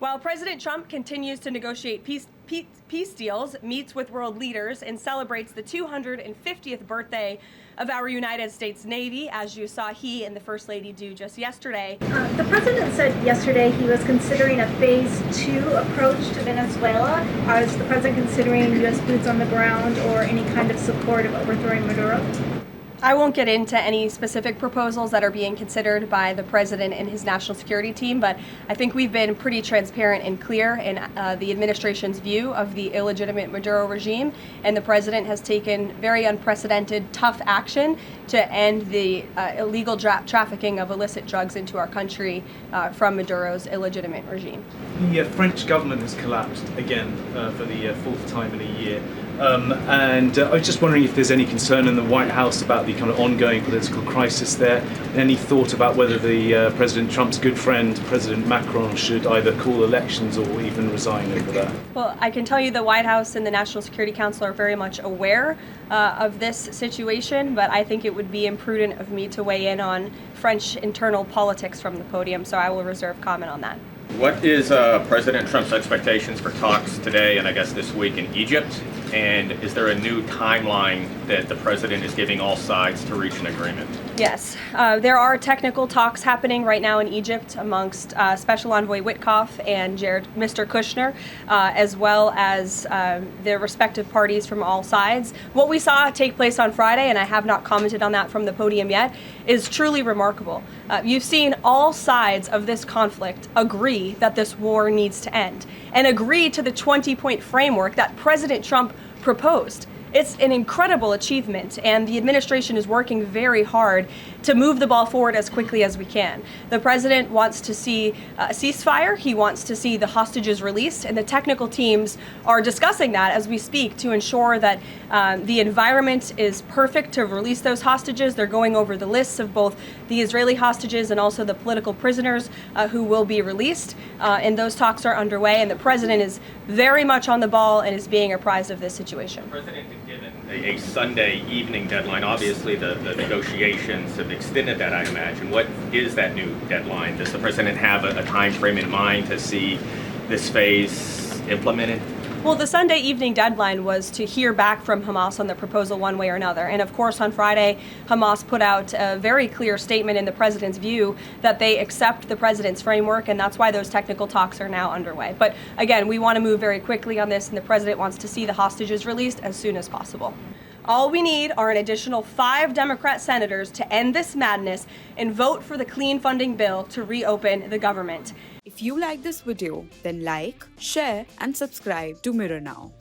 While President Trump continues to negotiate peace deals, meets with world leaders, and celebrates the 250th birthday of our United States Navy, as you saw he and the First Lady do just yesterday. The president said yesterday he was considering a phase 2 approach to Venezuela. Is the president considering U.S. boots on the ground or any kind of support of overthrowing Maduro? I won't get into any specific proposals that are being considered by the president and his national security team, but I think we've been pretty transparent and clear in the administration's view of the illegitimate Maduro regime, and the president has taken very unprecedented, tough action to end the illegal trafficking of illicit drugs into our country from Maduro's illegitimate regime. The French government has collapsed again for the fourth time in a year. And I was just wondering if there's any concern in the White House about the kind of ongoing political crisis there. Any thought about whether the President Trump's good friend, President Macron, should either call elections or even resign over that? Well, I can tell you the White House and the National Security Council are very much aware of this situation, but I think it would be imprudent of me to weigh in on French internal politics from the podium, so I will reserve comment on that. What is President Trump's expectations for talks today and I guess this week in Egypt? And is there a new timeline that the president is giving all sides to reach an agreement? Yes, there are technical talks happening right now in Egypt amongst Special Envoy Witkoff and Mr. Kushner, as well as their respective parties from all sides. What we saw take place on Friday, and I have not commented on that from the podium yet, is truly remarkable. You've seen all sides of this conflict agree that this war needs to end and agree to the 20-point framework that President Trump proposed. It's an incredible achievement, and the administration is working very hard to move the ball forward as quickly as we can. The president wants to see a ceasefire. He wants to see the hostages released, and the technical teams are discussing that as we speak to ensure that the environment is perfect to release those hostages. They're going over the lists of both the Israeli hostages and also the political prisoners who will be released, and those talks are underway, and the president is very much on the ball and is being apprised of this situation. The president had given a Sunday evening deadline. Obviously, the negotiations have extended that, I imagine. What is that new deadline? Does the president have a time frame in mind to see this phase implemented? Well, the Sunday evening deadline was to hear back from Hamas on the proposal one way or another. And of course, on Friday, Hamas put out a very clear statement in the president's view that they accept the president's framework, and that's why those technical talks are now underway. But again, we want to move very quickly on this, and the president wants to see the hostages released as soon as possible. All we need are an additional 5 Democrat senators to end this madness and vote for the clean funding bill to reopen the government. If you like this video, then like, share and subscribe to Mirror Now.